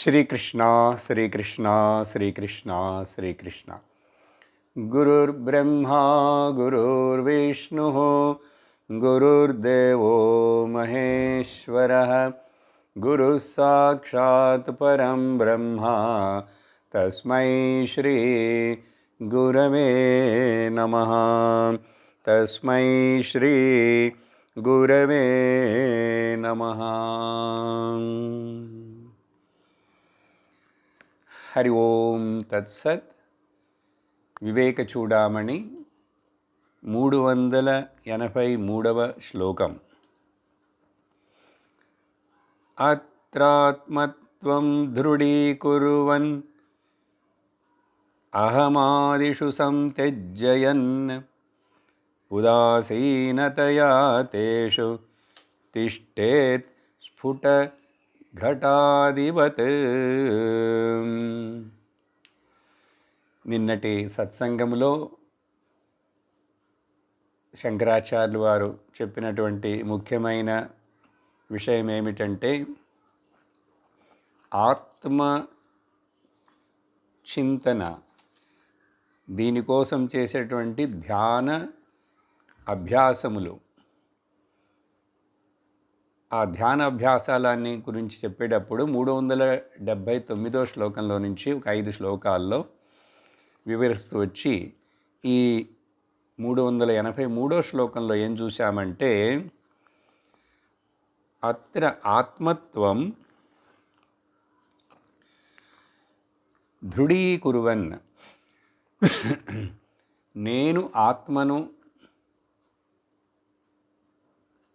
श्रीकृष्ण श्रीकृष्ण श्रीकृष्ण श्रीकृष्ण गुरुर्ब्रह्मा गुरुर्विष्णुः गुरुर्देवो महेश्वरः गुरुः साक्षात् परं ब्रह्मा तस्मै श्री गुरवे नमः तस्मै श्री गुरवे नमः। हरि ओम तत्सत्। వివేక చూడామణి 383వ శ్లోకం. అత్రాత్మత్వం దృఢీకుర్వన్ అహమాదిషు సంత్యజ్యయన్ ఉదాసీనతయా తేషు తిష్టేత్ స్ఫుట ఘటాదివత్. నిన్నటి సత్సంగంలో శంకరాచార్యులు వారు చెప్పినటువంటి ముఖ్యమైన విషయం ఏమిటంటే ఆత్మ చింతన, దీనికోసం చేసేటువంటి ధ్యాన అభ్యాసములు. ఆ ధ్యాన అభ్యాసాలన్నీ గురించి చెప్పేటప్పుడు 379వ శ్లోకంలో నుంచి ఒక 5 శ్లోకాల్లో వివరిస్తూ వచ్చి ఈ 383వ శ్లోకంలో ఏం చూశామంటే అత్ర ఆత్మత్వం దృఢీకుర్వన్, నేను ఆత్మను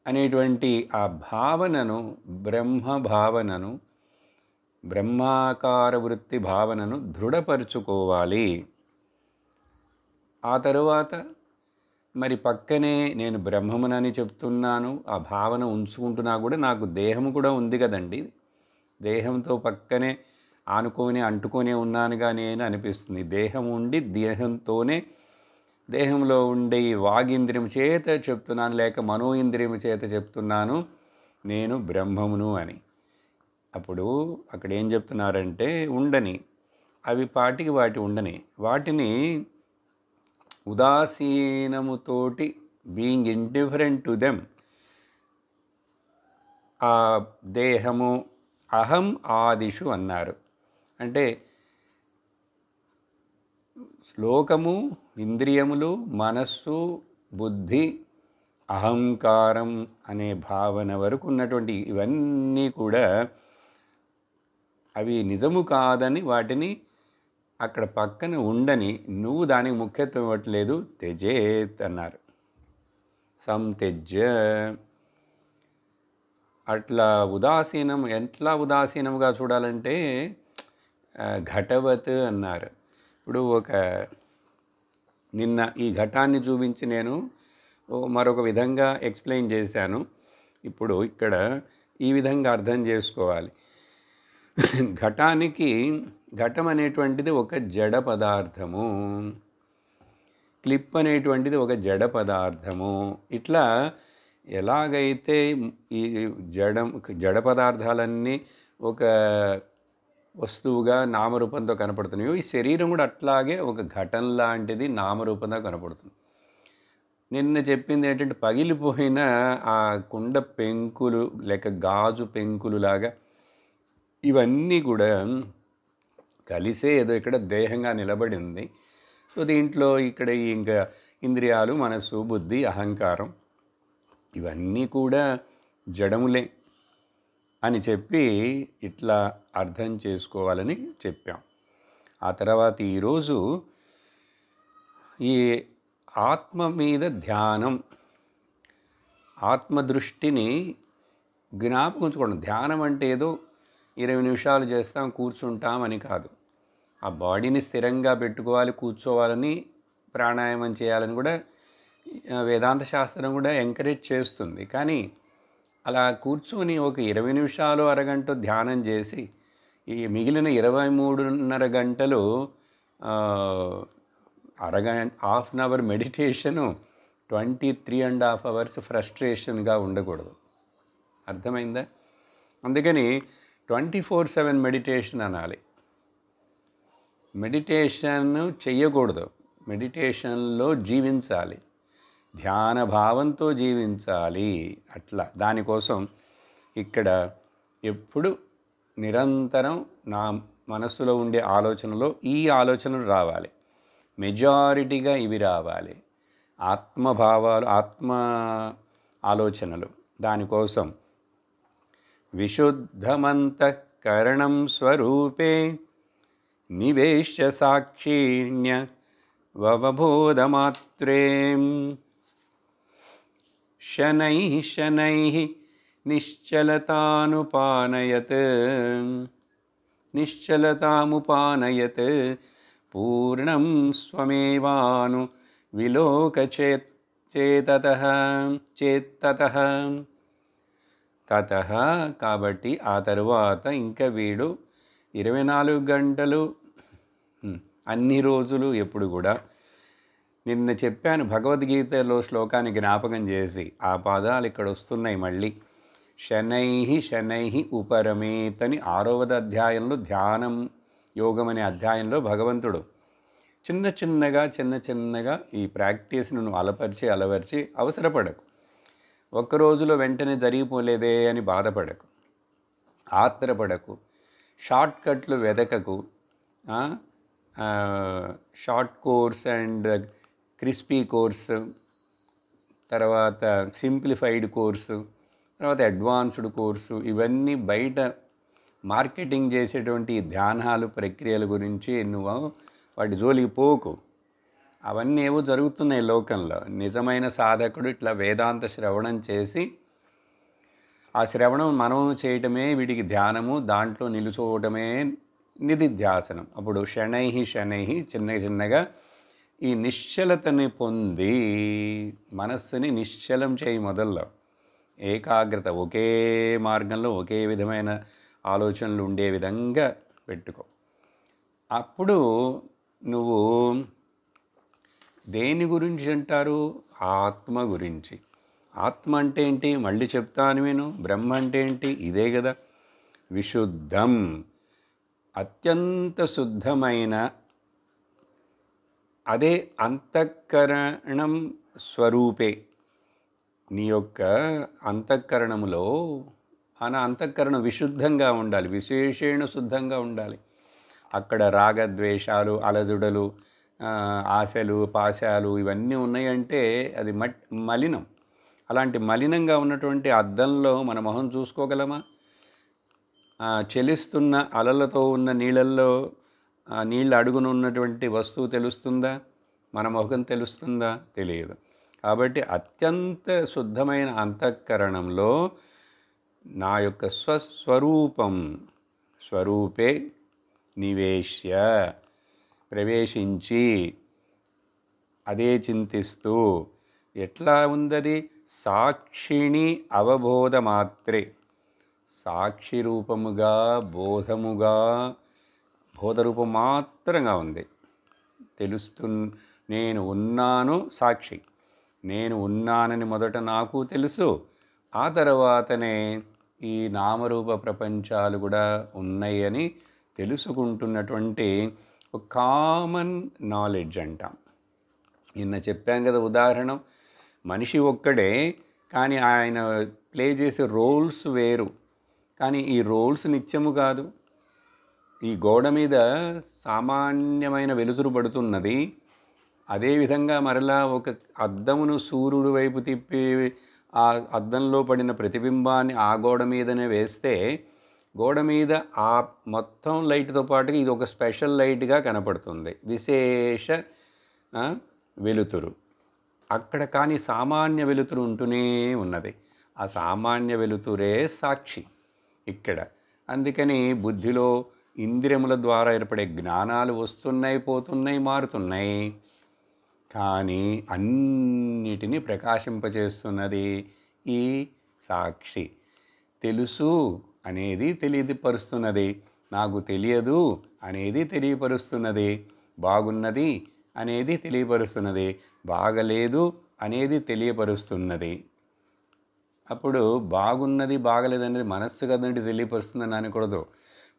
అనేటువంటి ఆ భావనను, బ్రహ్మ భావనను, బ్రహ్మాకార వృత్తి భావనను దృఢపరుచుకోవాలి. ఆ తరువాత మరి పక్కనే నేను బ్రహ్మమునని చెప్తున్నాను, ఆ భావన ఉంచుకుంటున్నా కూడా నాకు దేహము కూడా ఉంది కదండి, దేహంతో పక్కనే ఆనుకొని అంటుకొనే ఉన్నానుగా నేను అనిపిస్తుంది. దేహం ఉండి దేహంతోనే, దేహంలో ఉండే ఈ వాగింద్రియం చేత చెప్తున్నాను, లేక మనో ఇంద్రియం చేత చెప్తున్నాను నేను బ్రహ్మమును అని. అప్పుడు అక్కడ ఏం చెప్తున్నారంటే ఉండని, అవి పాటికి వాటి ఉండని, వాటిని ఉదాసీనముతోటి, బీయింగ్ ఇండిఫరెంట్ టు దెమ్, ఆ దేహము అహం ఆదిషు అన్నారు. అంటే శ్లోకము, ఇంద్రియములు, మనస్సు, బుద్ధి, అహంకారం అనే భావన వరకు ఉన్నటువంటి ఇవన్నీ కూడా అవి నిజము కాదని, వాటిని అక్కడ పక్కన ఉండని, నువ్వు దానికి ముఖ్యత్వం ఇవ్వట్లేదు, త్యజేత్ అన్నారు. సంత్యజ్య. అట్లా ఉదాసీనం, ఎట్లా ఉదాసీనంగా చూడాలంటే ఘటవత్ అన్నారు. ఇప్పుడు నిన్న ఈ ఘటాన్ని చూపించి నేను మరొక విధంగా ఎక్స్ప్లెయిన్ చేశాను. ఇప్పుడు ఇక్కడ ఈ విధంగా అర్థం చేసుకోవాలి. ఘటం అనేటువంటిది ఒక జడ పదార్థము, క్లిప్ అనేటువంటిది ఒక జడ పదార్థము. ఇట్లా ఎలాగైతే ఈ జడ పదార్థాలన్నీ ఒక వస్తువుగా నామరూపంతో కనపడుతున్నాయో, ఈ శరీరం కూడా అట్లాగే ఒక ఘటం లాంటిది నామరూపంగా కనపడుతుంది. నిన్న చెప్పింది ఏంటంటే పగిలిపోయిన ఆ కుండ పెంకులు లేక గాజు పెంకులు లాగా ఇవన్నీ కూడా కలిసే ఏదో ఇక్కడ దేహంగా నిలబడింది. సో దీంట్లో ఇక్కడ ఇంకా ఇంద్రియాలు, మనస్సు, బుద్ధి, అహంకారం ఇవన్నీ కూడా జడములే అని చెప్పి ఇట్లా అర్థం చేసుకోవాలని చెప్పాం. ఆ తర్వాత ఈరోజు ఈ ఆత్మ మీద ధ్యానం, ఆత్మదృష్టిని జ్ఞాపకం ఉంచుకోవడం. ధ్యానం అంటే ఏదో 20 నిమిషాలు చేస్తాం, కూర్చుంటాం అని కాదు. ఆ బాడీని స్థిరంగా పెట్టుకోవాలి, కూర్చోవాలని, ప్రాణాయామం చేయాలని కూడా వేదాంత శాస్త్రం కూడా ఎంకరేజ్ చేస్తుంది. కానీ అలా కూర్చొని ఒక 20 నిమిషాలు, అరగంట ధ్యానం చేసి ఈ మిగిలిన 23.5 గంటలు half an hour meditation, 23.5 hours ఫ్రస్ట్రేషన్గా ఉండకూడదు. అర్థమైందా? అందుకని 24/7 మెడిటేషన్ అనాలి. మెడిటేషన్ చెయ్యకూడదు, మెడిటేషన్లో జీవించాలి, ధ్యాన భావంతో జీవించాలి. అట్లా దానికోసం ఇక్కడ ఎప్పుడు నిరంతరం నా మనస్సులో ఉండే ఆలోచనలో ఈ ఆలోచనలు రావాలి, మెజారిటీగా ఇవి రావాలి, ఆత్మభావాలు, ఆత్మ ఆలోచనలు. దానికోసం విశుద్ధమంతఃకరణం స్వరూపే నివేశ్య సాక్షిణ్య వవబోధమాత్రే శనైః శనైః నిశ్చలతాముపానయత్ పూర్ణం స్వమేవాను విలోకచేత్తతః తతః. కాబట్టి ఆ తరువాత ఇంకా వీడు 24 గంటలు అన్ని రోజులు ఎప్పుడు కూడా, నిన్న చెప్పాను భగవద్గీతలో శ్లోకాన్ని జ్ఞాపకం చేసి, ఆ పదాలు ఇక్కడ వస్తున్నాయి మళ్ళీ. శనైః శనైః ఉపరమేతని 6వ అధ్యాయంలో ధ్యానం యోగం అనే అధ్యాయంలో భగవంతుడు చిన్న చిన్నగా ఈ ప్రాక్టీస్ను నువ్వు అలవర్చి అవసరపడకు, ఒక్క రోజులో వెంటనే జరిగిపోలేదే అని బాధపడకు, ఆత్రపడకు, షార్ట్ కట్లు వెదకకు. Short course and crispy course, తర్వాత సింప్లిఫైడ్ కోర్సు, తర్వాత అడ్వాన్స్డ్ కోర్సు, ఇవన్నీ బయట మార్కెటింగ్ చేసేటువంటి ధ్యానాలు ప్రక్రియల గురించి నువ్వు వాటి జోలికి పోకు. అవన్నీ ఏవో జరుగుతున్నాయి లోకంలో. నిజమైన సాధకుడు ఇట్లా వేదాంత శ్రవణం చేసి, ఆ శ్రవణం మనము చేయటమే వీడికి ధ్యానము, దాంట్లో నిలుచోవటమే నిధిధ్యాసనం. అప్పుడు శనైః చిన్నగా ఈ నిశ్చలతని పొంది మనస్సుని నిశ్చలం చేయి. మొదల్లో ఏకాగ్రత, ఒకే మార్గంలో ఒకే విధమైన ఆలోచనలు ఉండే విధంగా పెట్టుకో. అప్పుడు నువ్వు దేని గురించి అంటారు? ఆత్మ గురించి. ఆత్మ అంటే ఏంటి? మళ్ళీ చెప్తాను విను. బ్రహ్మ అంటే ఏంటి? ఇదే కదా. విశుద్ధం, అత్యంత శుద్ధమైన, అదే అంతఃకరణం స్వరూపే. నీ యొక్క అంతఃకరణములో అంతఃకరణం విశుద్ధంగా ఉండాలి, విశేషేణ శుద్ధంగా ఉండాలి. అక్కడ రాగద్వేషాలు, అలజడులు, ఆశలు, పాశాలు ఇవన్నీ ఉన్నాయంటే అది మలినం. అలాంటి మలినంగా ఉన్నటువంటి అద్దంలో మన మొహం చూసుకోగలమా? చెలిస్తున్న అలలతో ఉన్న నీళ్ళల్లో నీళ్ళ అడుగున ఉన్నటువంటి వస్తువు తెలుస్తుందా? మన మొహం తెలుస్తుందా? తెలియదు. కాబట్టి అత్యంత శుద్ధమైన అంతఃకరణంలో నా యొక్క స్వరూపే నివేశ్య, ప్రవేశించి అదే చింతిస్తూ, ఎట్లా ఉందది? సాక్షిణి అవబోధ మాత్రే, సాక్షి రూపముగా, బోధరూపం మాత్రంగా ఉంది. నేను ఉన్నాను సాక్షి, నేను ఉన్నానని మొదట నాకు తెలుసు, ఆ తర్వాతనే ఈ నామరూప ప్రపంచాలు కూడా ఉన్నాయని తెలుసుకుంటున్నటువంటి ఒక కామన్ నాలెడ్జ్ అంటాం. నిన్న చెప్పాం కదా ఉదాహరణ, మనిషి ఒక్కడే కానీ ఆయన ప్లే చేసే రోల్స్ వేరు. కానీ ఈ రోల్స్ నిత్యము కాదు. ఈ గోడ మీద సామాన్యమైన వెలుతురు పడుతున్నది, అదేవిధంగా మరలా ఒక అద్దమును సూర్యుడు వైపు తిప్పి ఆ అద్దంలో పడిన ప్రతిబింబాన్ని ఆ గోడ మీదనే వేస్తే గోడ మీద ఆ మొత్తం లైట్తో పాటుగా ఇది ఒక స్పెషల్ లైట్గా కనపడుతుంది, విశేష వెలుతురు. అక్కడ కానీ సామాన్య వెలుతురు ఉంటూనే ఉన్నది. ఆ సామాన్య వెలుతురే సాక్షి ఇక్కడ. అందుకని బుద్ధిలో ఇంద్రియముల ద్వారా ఏర్పడే జ్ఞానాలు వస్తున్నాయి, పోతున్నాయి, మారుతున్నాయి. కానీ అన్నిటినీ ప్రకాశింపచేస్తున్నది ఈ సాక్షి. తెలుసు అనేది తెలియపరుస్తున్నది, నాకు తెలియదు అనేది తెలియపరుస్తున్నది, బాగున్నది అనేది తెలియపరుస్తున్నది, బాగలేదు అనేది తెలియపరుస్తున్నది. అప్పుడు బాగున్నది బాగలేదనేది మనస్సు కదండి తెలియపరుస్తుందని అనకూడదు.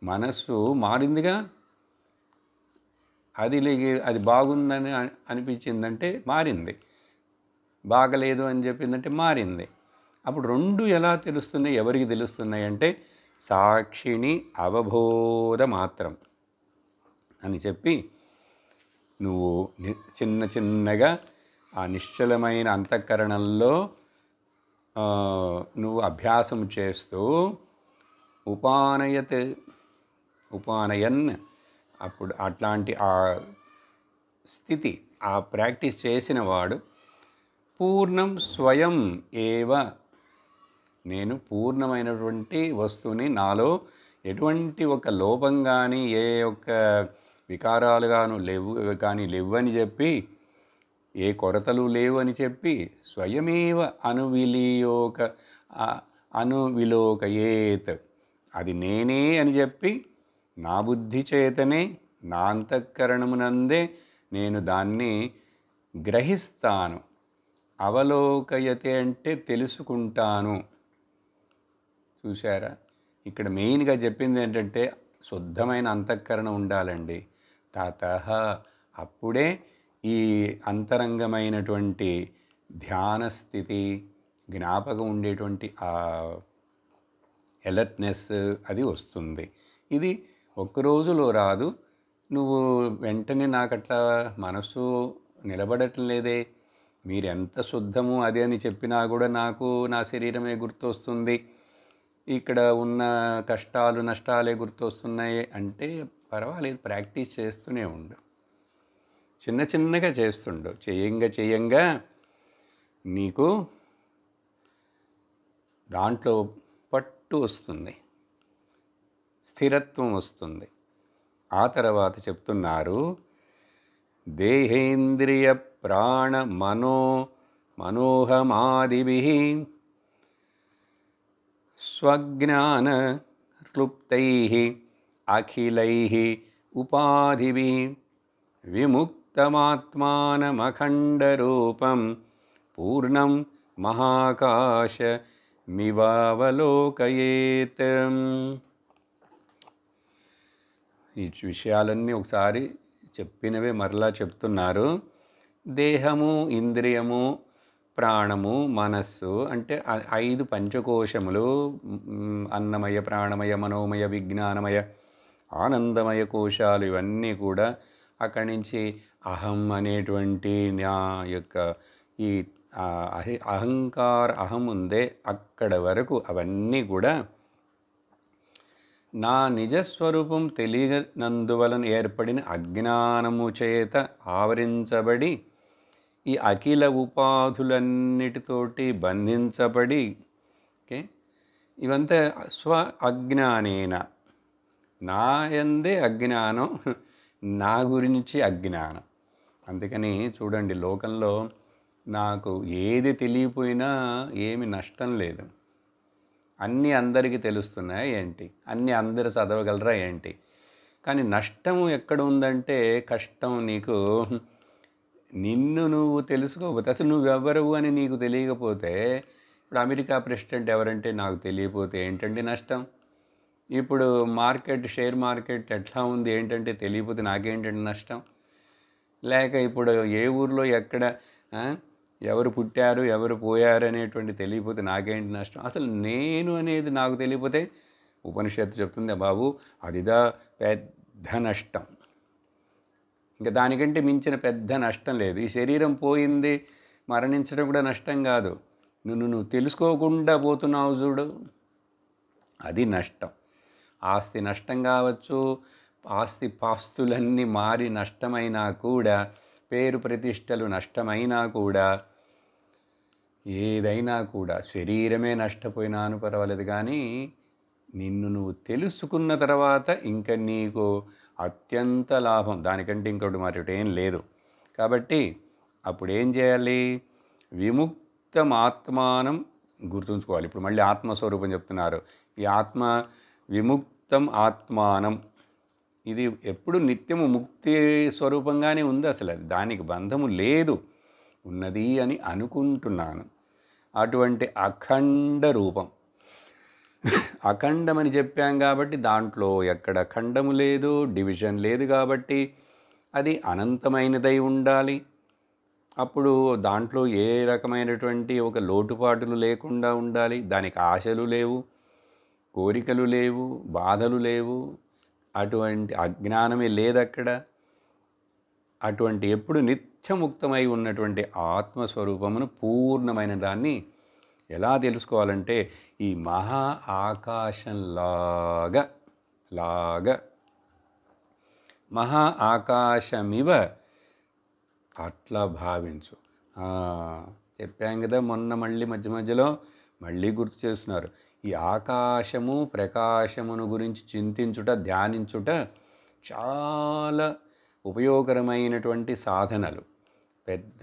మనస్సు మారిందిగా. అది బాగుందని అనిపించిందంటే మారింది, బాగలేదు అని చెప్పిందంటే మారింది. అప్పుడు రెండు ఎలా తెలుస్తున్నాయి, ఎవరికి తెలుస్తున్నాయి అంటే సాక్షిని అవబోధ మాత్రం అని చెప్పి నువ్వు చిన్న చిన్నగా ఆ నిశ్చలమైన అంతఃకరణంలో నువ్వు అభ్యాసం చేస్తూ ఉపానయన్ అప్పుడు అట్లాంటి ఆ స్థితి, ఆ ప్రాక్టీస్ చేసిన వాడు పూర్ణం స్వయం ఏవ, నేను పూర్ణమైనటువంటి వస్తువుని, నాలో ఎటువంటి ఒక లోపం కానీ ఏ ఒక్క వికారాలుగాను లేవని చెప్పి, ఏ కొరతలు లేవు అని చెప్పి స్వయమేవ అనువిలోకయేత్, అది నేనే అని చెప్పి నా బుద్ధి చేతనే నా అంతఃకరణమునందే నేను దాన్ని గ్రహిస్తాను. అవలోకయతే అంటే తెలుసుకుంటాను. చూశారా, ఇక్కడ మెయిన్గా చెప్పింది ఏంటంటే శుద్ధమైన అంతఃకరణ ఉండాలండి. తతః అప్పుడే ఈ అంతరంగమైనటువంటి ధ్యాన స్థితి, జ్ఞాపకం ఉండేటువంటి ఆ అలర్ట్నెస్ అది వస్తుంది. ఇది ఒక్క రోజులో రాదు. నువ్వు వెంటనే నాకట్లా మనసు నిలబడటం లేదే, మీరెంత శుద్ధము అదే అని చెప్పినా కూడా నాకు నా శరీరమే గుర్తొస్తుంది, ఇక్కడ ఉన్న కష్టాలు నష్టాలే గుర్తొస్తున్నాయి అంటే పర్వాలేదు, ప్రాక్టీస్ చేస్తూనే ఉండు, చిన్న చిన్నగా చేస్తుండు. చేయంగా నీకు దాంట్లో పట్టు వస్తుంది, స్థిరత్వం వస్తుంది. ఆ తర్వాత చెప్తున్నారు, దేహేంద్రియ ప్రాణ మనోహమాదిభిః స్వజ్ఞాన క్లుప్తైః అఖిలైః ఉపాధిభిః విముక్తమాత్మానమఖండరూపం పూర్ణం మహాకాశమివావలోకయేత్. ఈ విషయాలన్నీ ఒకసారి చెప్పినవే మరలా చెప్తున్నారు. దేహము, ఇంద్రియము, ప్రాణము, మనస్సు అంటే 5 పంచకోశములు, అన్నమయ, ప్రాణమయ, మనోమయ, విజ్ఞానమయ, ఆనందమయ కోశాలు, ఇవన్నీ కూడా అక్కడి నుంచి అహం అనేటువంటి నా యొక్క ఈ అహం ఉందే అక్కడ వరకు అవన్నీ కూడా నా నిజస్వరూపం తెలియనందువలన ఏర్పడిన అజ్ఞానము చేత ఆవరించబడి ఈ అఖిల ఉపాధులన్నిటితోటి బంధించబడి, ఓకే, ఇవంతా స్వ అజ్ఞానేన, నా యందే అజ్ఞానం, నా గురించి అజ్ఞానం. అందుకని చూడండి, లోకంలో నాకు ఏది తెలియపోయినా ఏమి నష్టం లేదు. అన్నీ అందరికీ తెలుస్తున్నాయి ఏంటి, అన్నీ అందరు చదవగలరా ఏంటి, కానీ నష్టం ఎక్కడ ఉందంటే కష్టం నీకు నిన్ను నువ్వు తెలుసుకోకపోతే, అసలు నువ్వెవ్వరవు అని నీకు తెలియకపోతే, ఇప్పుడు అమెరికా ప్రెసిడెంట్ ఎవరంటే నాకు తెలియకపోతే ఏంటండి నష్టం? ఇప్పుడు షేర్ మార్కెట్ ఎట్లా ఉంది ఏంటంటే తెలియకపోతే నాకేంటంటే నష్టం? లేక ఇప్పుడు ఏ ఊర్లో ఎక్కడ ఎవరు పుట్టారు ఎవరు పోయారు అనేటువంటి తెలియకపోతే నాకేంటి నష్టం? అసలు నేను అనేది నాకు తెలియకపోతే ఉపనిషత్తు చెప్తుంది, బాబు అదిదా పెద్ద నష్టం, ఇంకా దానికంటే మించిన పెద్ద నష్టం లేదు. ఈ శరీరం పోయింది, మరణించడం కూడా నష్టం కాదు, నువ్వు తెలుసుకోకుండా పోతున్నావు చూడు, అది నష్టం. ఆస్తి నష్టం కావచ్చు, పాస్తులన్నీ మారి నష్టమైనా కూడా, పేరు ప్రతిష్టలు నష్టమైనా కూడా, ఏదైనా కూడా, శరీరమే నష్టపోయినాను పర్వాలేదు, కానీ నిన్ను నువ్వు తెలుసుకున్న తర్వాత ఇంకా నీకు అత్యంత లాభం, దానికంటే ఇంకోటి మరొకటి ఏం లేదు. కాబట్టి అప్పుడు ఏం చేయాలి? విముక్తం ఆత్మానం గుర్తుంచుకోవాలి. ఇప్పుడు మళ్ళీ ఆత్మస్వరూపం చెప్తున్నారు. ఈ ఆత్మ విముక్తం ఆత్మానం, ఇది ఎప్పుడు నిత్యము ముక్తి స్వరూపంగానే ఉంది, అసలు అది దానికి బంధము లేదు, ఉన్నది అని అనుకుంటున్నాను. అటువంటి అఖండ రూపం. అఖండమని చెప్పాం కాబట్టి దాంట్లో ఎక్కడ ఖండము లేదు, డివిజన్ లేదు, కాబట్టి అది అనంతమైనదై ఉండాలి. అప్పుడు దాంట్లో ఏ రకమైనటువంటి ఒక లోటుపాటులు లేకుండా ఉండాలి. దానికి ఆశలు లేవు, కోరికలు లేవు, బాధలు లేవు, అటువంటి అజ్ఞానమే లేదక్కడ. అటువంటి ఎప్పుడు నిత్యముక్తమై ఉన్నటువంటి ఆత్మస్వరూపమును, పూర్ణమైన దాన్ని ఎలా తెలుసుకోవాలంటే ఈ మహా ఆకాశంలాగా మహా ఆకాశమివ అట్లా భావించు. చెప్పాం కదా మొన్న, మధ్య మధ్యలో మళ్ళీ గుర్తు చేస్తున్నారు. ఈ ఆకాశము ప్రకాశమును గురించి చింతించుట, ధ్యానించుట చాలా ఉపయోగకరమైనటువంటి సాధనలు. పెద్ద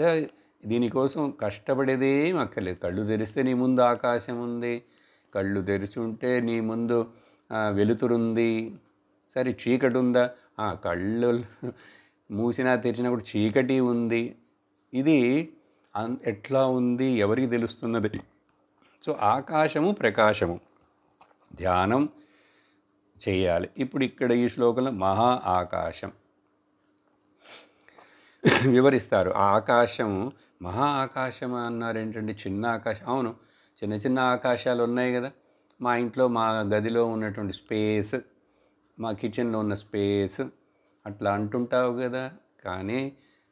దీనికోసం కష్టపడేదేం అక్కర్లేదు. కళ్ళు తెరిస్తే నీ ముందు ఆకాశం ఉంది, కళ్ళు తెరిచి ఉంటే నీ ముందు వెలుతురుంది. సరే చీకటి ఉందా? కళ్ళు మూసినా తెరిచినా కూడా చీకటి ఉంది. ఇది ఎట్లా ఉంది ఎవరికి తెలుస్తున్నది? సో ఆకాశము ప్రకాశము ధ్యానం చేయాలి. ఇప్పుడు ఇక్కడ ఈ శ్లోకంలో మహా ఆకాశం వివరిస్తారు. ఆ ఆకాశం మహా ఆకాశం అన్నారు ఏంటండి? చిన్న ఆకాశం. అవును, చిన్న చిన్న ఆకాశాలు ఉన్నాయి కదా. మా ఇంట్లో, మా గదిలో ఉన్నటువంటి స్పేస్, మా కిచెన్లో ఉన్న స్పేస్ అట్లా అంటుంటావు కదా. కానీ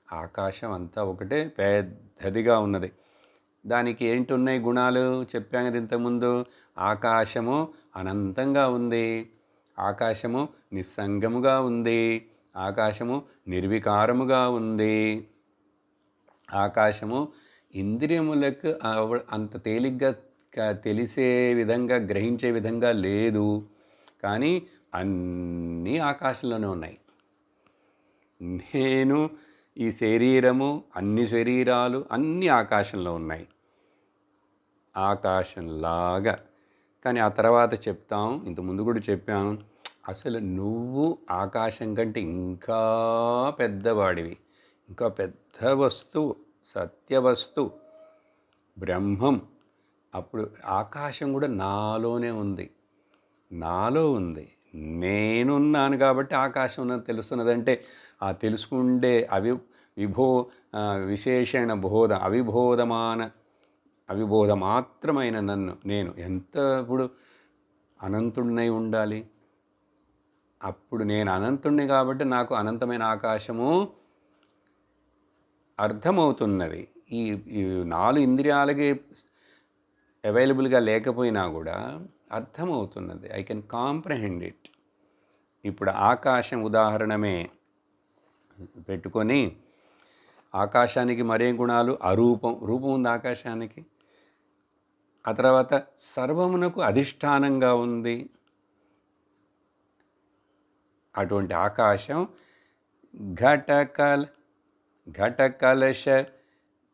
ఆకాశం అంతా ఒకటే, పెద్దదిగా ఉన్నది. దానికి ఏంటున్నాయి గుణాలు? చెప్పాం కదా ఇంతకుముందు. ఆకాశము అనంతంగా ఉంది, ఆకాశము నిస్సంగముగా ఉంది, ఆకాశము నిర్వికారముగా ఉంది, ఆకాశము ఇంద్రియములకు అంత తేలిగ్గా తెలిసే విధంగా, గ్రహించే విధంగా లేదు. కానీ అన్నీ ఆకాశంలోనే ఉన్నాయి. నేను, ఈ శరీరము, అన్ని శరీరాలు అన్నీ ఆకాశంలో ఉన్నాయి, ఆకాశంలాగా. కానీ ఆ తర్వాత చెప్తాం, ఇంతకుముందు కూడా చెప్పాం, అసలు నువ్వు ఆకాశం కంటే ఇంకా పెద్దవాడివి, ఇంకా పెద్ద వస్తువు, సత్యవస్తువు, బ్రహ్మం. అప్పుడు ఆకాశం కూడా నాలోనే ఉంది, నాలో ఉంది. నేనున్నాను కాబట్టి ఆకాశం ఉన్నది తెలుస్తున్నదంటే, ఆ తెలుసుకుండే విశేషణ బోధ, అవిబోధ మాత్రమైన నేను ఎంత ఇప్పుడు అనంతుడినై ఉండాలి. అప్పుడు నేను అనంతుణ్ణి కాబట్టి నాకు అనంతమైన ఆకాశము అర్థమవుతున్నది. ఈ 4 ఇంద్రియాలకి అవైలబుల్గా లేకపోయినా కూడా అర్థమవుతున్నది. I can comprehend it. ఇప్పుడు ఆకాశం ఉదాహరణమే పెట్టుకొని, ఆకాశానికి మరేం గుణాలు? రూపం ఉంది ఆకాశానికి. ఆ తర్వాత సర్వమునకు అధిష్టానంగా ఉంది. అటువంటి ఆకాశం ఘటకలశ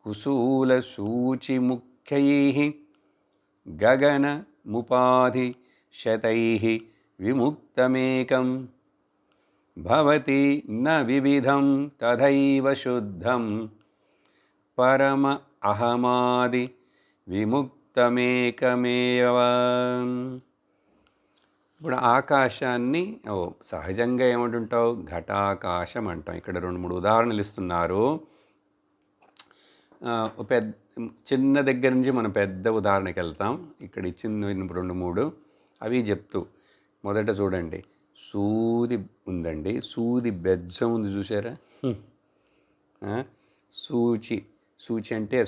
కుశూల సూచి ముఖ్యైః గగన ముపాధి శతైః విముక్తమేకం భవతి న వివిధం తథైవ శుద్ధం పరమ అహమాది విముక్తమేకమేవ. ఇప్పుడు ఆకాశాన్ని సహజంగా ఏమంటుంటావు? ఘటాకాశం అంటాం. ఇక్కడ 2-3 ఉదాహరణలు ఇస్తున్నారు. చిన్న దగ్గర నుంచి మనం పెద్ద ఉదాహరణకి వెళ్తాం. ఇక్కడ ఇచ్చింది 2-3 అవి చెప్తూ, మొదట చూడండి, సూది ఉందండి, సూది బెజ్జం ఉంది చూసారా? సూచి అంటే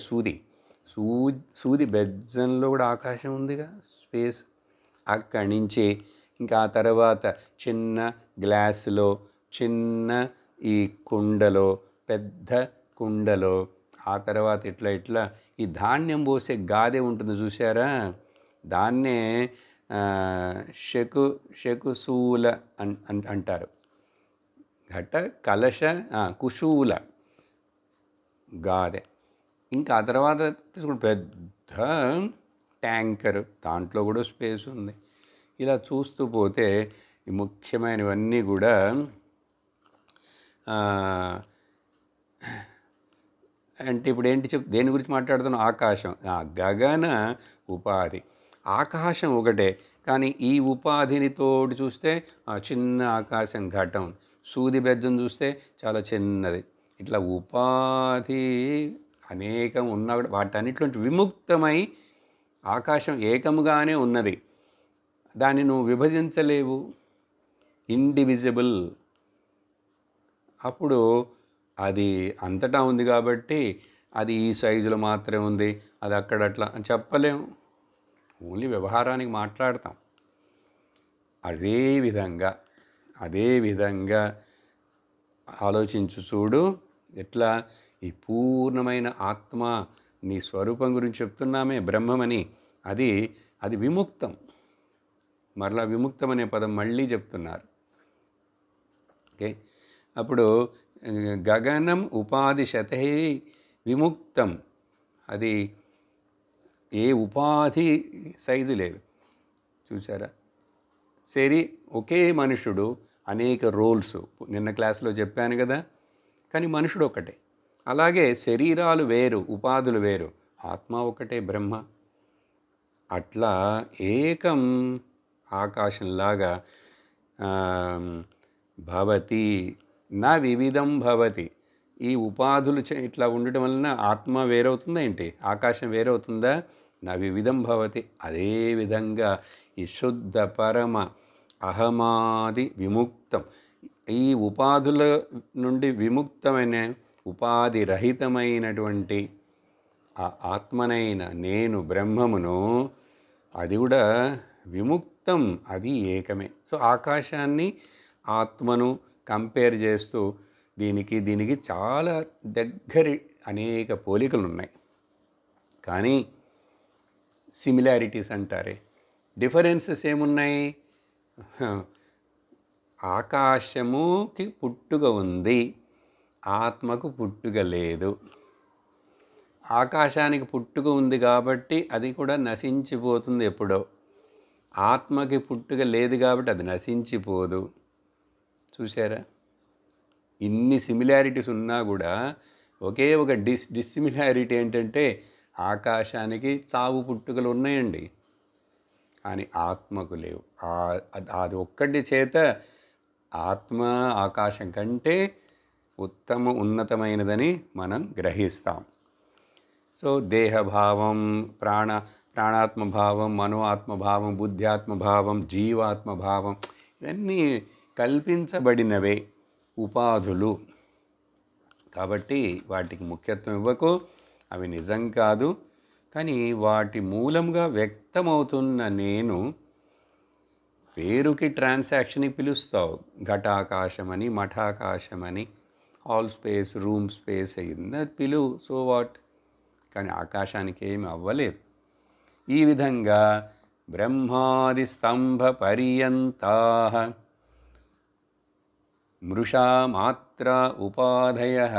సూది బెజ్జంలో కూడా ఆకాశం ఉందిగా, స్పేస్. అక్కడి నుంచి ఇంకా ఆ తర్వాత చిన్న గ్లాసులో, చిన్న ఈ కుండలో, పెద్ద కుండలో, ఆ తర్వాత ఇట్లా ఈ ధాన్యం పోసే గాదె ఉంటుంది చూసారా? దాన్నే శకుశూల అంటారు. ఘట కలశ కుశూల గాదె. ఇంకా ఆ తర్వాత పెద్ద ట్యాంకర్, దాంట్లో కూడా స్పేస్ ఉంది. ఇలా చూస్తూ పోతే ఈ ముఖ్యమైనవన్నీ కూడా అంటే ఇప్పుడు ఏంటి దేని గురించి మాట్లాడుతున్నాం? ఆకాశం. గగన ఉపాధి. ఆకాశం ఒకటే, కానీ ఈ ఉపాధిని తోడు చూస్తే చిన్న ఆకాశం ఘటం, సూది బెజ్జం చూస్తే చాలా చిన్నది. ఇట్లా ఉపాధి అనేకం ఉన్నా కూడా వాటన్నిటిలోంచి విముక్తమై ఆకాశం ఏకముగానే ఉన్నది. దాన్ని నువ్వు విభజించలేవు, ఇండివిజిబుల్. అప్పుడు అది అంతటా ఉంది కాబట్టి అది ఈ సైజులో మాత్రమే ఉంది, అది అక్కడట్లా అని చెప్పలేము. ఓన్లీ వ్యవహారానికి మాట్లాడతాం. అదే విధంగా ఆలోచించు చూడు. ఎట్లా ఈ పూర్ణమైన ఆత్మ నీ స్వరూపం గురించి చెప్తున్నామే, బ్రహ్మమని, అది విముక్తం. మరలా విముక్తం అనే పదం మళ్ళీ చెప్తున్నారు. ఓకే, అప్పుడు గగనం ఉపాధి శతై విముక్తం. అది ఏ ఉపాధి సైజు లేదు. చూసారా? ఒకే మనుషుడు అనేక రోల్స్, నిన్న క్లాసులో చెప్పాను కదా, కానీ మనుషుడు ఒకటే. అలాగే శరీరాలు వేరు, ఉపాధులు వేరు, ఆత్మ ఒకటే, బ్రహ్మ. అట్లా ఏకం ఆకాశంలాగా భవతి నా వివిధం భవతి. ఈ ఉపాధులు ఇట్లా ఉండటం వలన ఆత్మ వేరవుతుందా ఏంటి? ఆకాశం వేరవుతుందా? నా వివిధం భవతి. అదేవిధంగా ఈ శుద్ధ పరమ అహమాది విముక్తం, ఈ ఉపాధుల నుండి విముక్తమైన ఉపాధి రహితమైనటువంటి ఆ ఆత్మనైన నేను బ్రహ్మమును, అది కూడా విముక్తం, అది ఏకమే. సో ఆకాశాన్ని ఆత్మను కంపేర్ చేస్తూ దీనికి చాలా దగ్గరి అనేక పోలికలు ఉన్నాయి. కానీ సిమిలారిటీస్ అంటారే, డిఫరెన్సెస్ ఏమున్నాయి? ఆకాశముకి పుట్టుక ఉంది, ఆత్మకు పుట్టుక లేదు. ఆకాశానికి పుట్టుక ఉంది కాబట్టి అది కూడా నశించిపోతుంది ఎప్పుడో. ఆత్మకి పుట్టుక లేదు కాబట్టి అది నశించిపోదు. చూసారా? ఇన్ని సిమిలారిటీస్ ఉన్నా కూడా ఒకే ఒక డిస్సిమిలారిటీ ఏంటంటే ఆకాశానికి చావు పుట్టుకలు ఉన్నాయండి, కానీ ఆత్మకు లేవు. అది ఒక్కటి చేత ఆత్మ ఆకాశం కంటే ఉన్నతమైనదని మనం గ్రహిస్తాం. సో దేహభావం, ప్రాణాత్మభావం, మనోఆత్మభావం, బుద్ధ్యాత్మభావం, జీవాత్మభావం, ఇవన్నీ కల్పించబడినవే ఉపాధులు. కాబట్టి వాటికి ముఖ్యత్వం ఇవ్వకు, అవి నిజం కాదు. కానీ వాటి మూలంగా వ్యక్తమవుతున్న నేను పేరుకి ట్రాన్సాక్షన్ని పిలుస్తావు. ఘటాకాశమని, మఠాకాశమని, హాల్ స్పేస్, రూమ్ స్పేస్ అయింది, పిలువు. So what? కానీ ఆకాశానికి ఏమి అవ్వలేదు. ఈ విధంగా బ్రహ్మాది స్తంభ పర్యంతా మృషా మాత్ర ఉపాధయః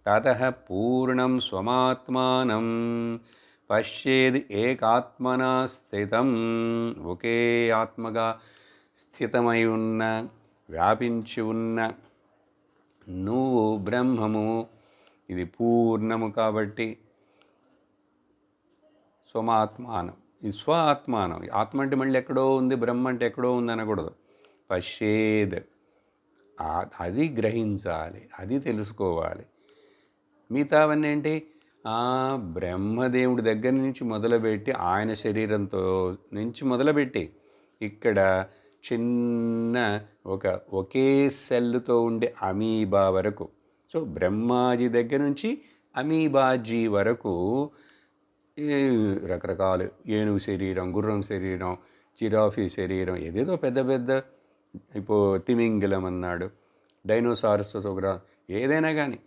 తతః పూర్ణం స్వమాత్మానం పశ్యేది ఏకాత్మనా స్థితం. ఒకే ఆత్మగా స్థితమై ఉన్న, వ్యాపించి ఉన్న నువ్వు బ్రహ్మము. ఇది పూర్ణము కాబట్టి స్వమాత్మానం, ఇది స్వ ఆత్మానం. ఆత్మ అంటే మళ్ళీ ఎక్కడో ఉంది, బ్రహ్మ అంటే ఎక్కడో ఉంది అనకూడదు. పశ్యేద్, అది గ్రహించాలి, అది తెలుసుకోవాలి. మిగతావన్నీ ఏంటి? బ్రహ్మదేవుడి దగ్గర నుంచి మొదలుపెట్టి, ఆయన శరీరంతో నుంచి మొదలుపెట్టి ఇక్కడ చిన్న ఒకే సెల్లుతో ఉండే అమీబా వరకు, సో బ్రహ్మాజీ దగ్గర నుంచి అమీబాజీ వరకు రకరకాలు, ఏనుగు శరీరం, గుర్రం శరీరం, జిరాఫీ శరీరం, ఏదేదో పెద్ద పెద్ద, ఇప్పుడు తిమింగిలం అన్నాడు, డైనోసారస్ ఒకరా, ఏదైనా కానీ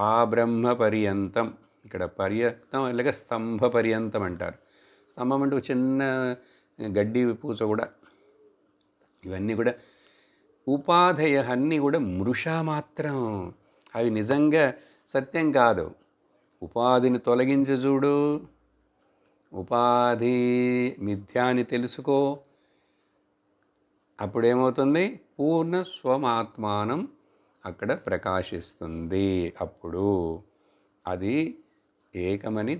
ఆ బ్రహ్మ పర్యంతం. ఇక్కడ పర్యంతం అలాగే స్తంభ పర్యంతం అంటారు. స్తంభం అంటే చిన్న గడ్డి పూచ కూడా. ఇవన్నీ కూడా ఉపాధయ, అన్నీ కూడా మృషా మాత్రం. అవి నిజంగా సత్యం కాదు. ఉపాధిని తొలగించి చూడు, ఉపాధి మిథ్యాని తెలుసుకో, అప్పుడేమవుతుంది? పూర్ణ స్వమాత్మానం అక్కడ ప్రకాశిస్తుంది. అప్పుడు అది ఏకమని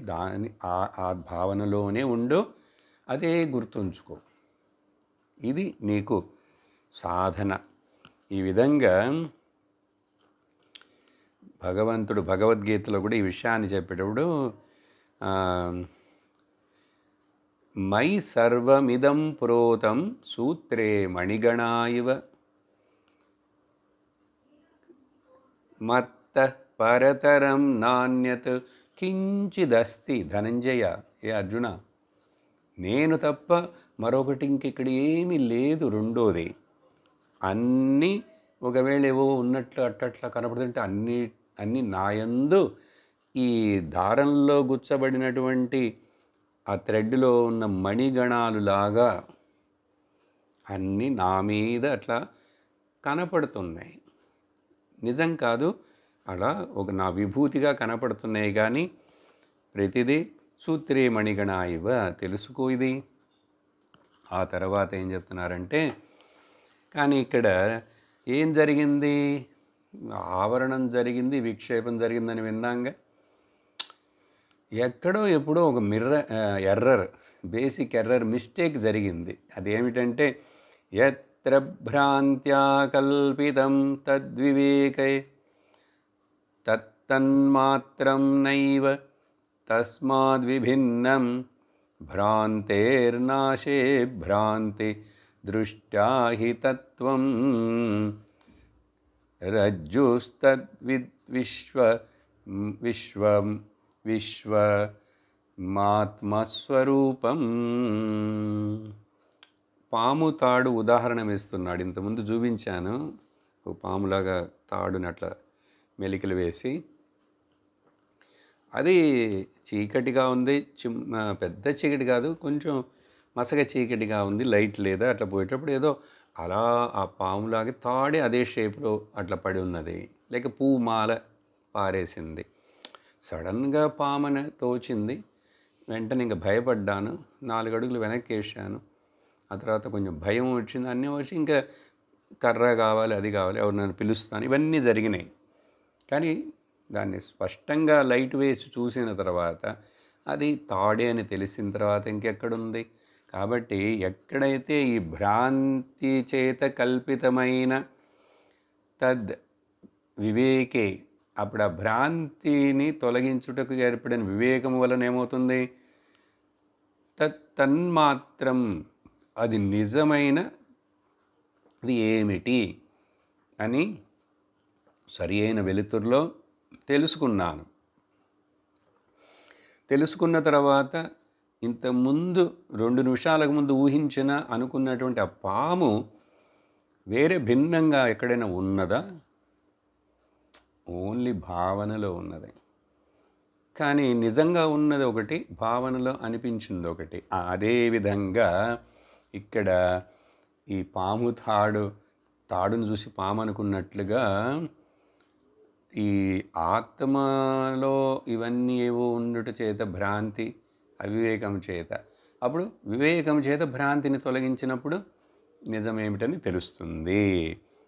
ఆ భావనలోనే ఉండు, అదే గుర్తుంచుకో. ఇది నీకు సాధన. ఈ విధంగా భగవంతుడు భగవద్గీతలో కూడా ఈ విషయాన్ని చెప్పేటప్పుడు మై సర్వమిదం ప్రోతం సూత్రే మణిగణా ఇవ మత్త పరతరం నాణ్యత్ కించిదస్తి ధనంజయ. ఏ అర్జున, నేను తప్ప మరొకటి ఇంకెక్కడ ఏమీ లేదు. రెండోది, అన్నీ ఒకవేళ ఏవో ఉన్నట్లు అట్టట్లా కనపడుతుంటే అన్నీ నాయందు ఈ దారంలో గుచ్చబడినటువంటి ఆ థ్రెడ్లో ఉన్న మణిగణాలులాగా అన్నీ నా మీద అట్లా కనపడుతున్నాయి. నిజం కాదు, అలా ఒక నా విభూతిగా కనపడుతున్నాయి. కానీ ప్రతిదీ సూత్రే మణిగణ ఇవ, తెలుసుకో ఇది. ఆ తర్వాత ఏం చెప్తున్నారంటే, కానీ ఇక్కడ ఏం జరిగింది? ఆవరణం జరిగింది, విక్షేపం జరిగిందని విన్నాంగా. ఎక్కడో ఎప్పుడో ఒక ఎర్రర్, బేసిక్ ఎర్రర్, మిస్టేక్ జరిగింది. అదేమిటంటే, యత్ర భ్రాంత్యా కల్పితం తద్వివేకై తత్తన్మాత్రం నైవ తస్మాద్విభిన్నం భ్రాంతేర్నాశే భ్రాంతి దృష్ట్యా హి తత్వం విశ్వమాత్మస్వరూపం. పాము తాడు ఉదాహరణ ఇస్తున్నాడు. ఇంతకుముందు చూపించాను, ఒక పాములాగా తాడుని అట్లా మెలికలు వేసి, అది చీకటిగా ఉంది, పెద్ద చీకటి కాదు, కొంచెం మసక చీకటిగా ఉంది, లైట్ లేదా. అట్లా పోయేటప్పుడు ఏదో అలా ఆ పాములాగా తాడే అదే షేప్లో అట్లా పడి ఉన్నది, లేక పువ్వు మాల పారేసింది. సడన్గా పాముని తోచింది, వెంటనే ఇంకా భయపడ్డాను, 4 అడుగులు వెనక్కి వేసాను. ఆ తర్వాత కొంచెం భయం వచ్చింది, అన్నీ వచ్చి ఇంకా కర్ర కావాలి, అది కావాలి, ఎవరు నన్ను పిలుస్తాను, ఇవన్నీ జరిగినాయి. కానీ దాన్ని స్పష్టంగా లైట్ వేసి చూసిన తర్వాత అది తాడే అని తెలిసిన తర్వాత ఇంకెక్కడుంది? కాబట్టి ఎక్కడైతే ఈ భ్రాంతి చేత కల్పితమైన తద్ వివేకే, అప్పుడు ఆ భ్రాంతిని తొలగించుటకు ఏర్పడిన వివేకం వలన ఏమవుతుంది? తన్మాత్రం, అది నిజమైనది ఏమిటి అని సరి అయిన వెలుతురులో తెలుసుకున్నాను. తెలుసుకున్న తర్వాత ఇంతకుముందు 2 నిమిషాలకు ముందు ఊహించిన అనుకున్నటువంటి ఆ పాము వేరే భిన్నంగా ఎక్కడైనా ఉన్నదా? ఓన్లీ భావనలో ఉన్నది. కానీ నిజంగా ఉన్నది ఒకటి, భావనలో అనిపించింది ఒకటి. అదేవిధంగా ఇక్కడ ఈ పాము తాడును చూసి పాము అనుకున్నట్లుగా ఈ ఆత్మలో ఇవన్నీ ఏవో ఉండుట చేత భ్రాంతి, అవివేకం చేత, అప్పుడు వివేకం చేత భ్రాంతిని తొలగించినప్పుడు నిజమేమిటని తెలుస్తుంది.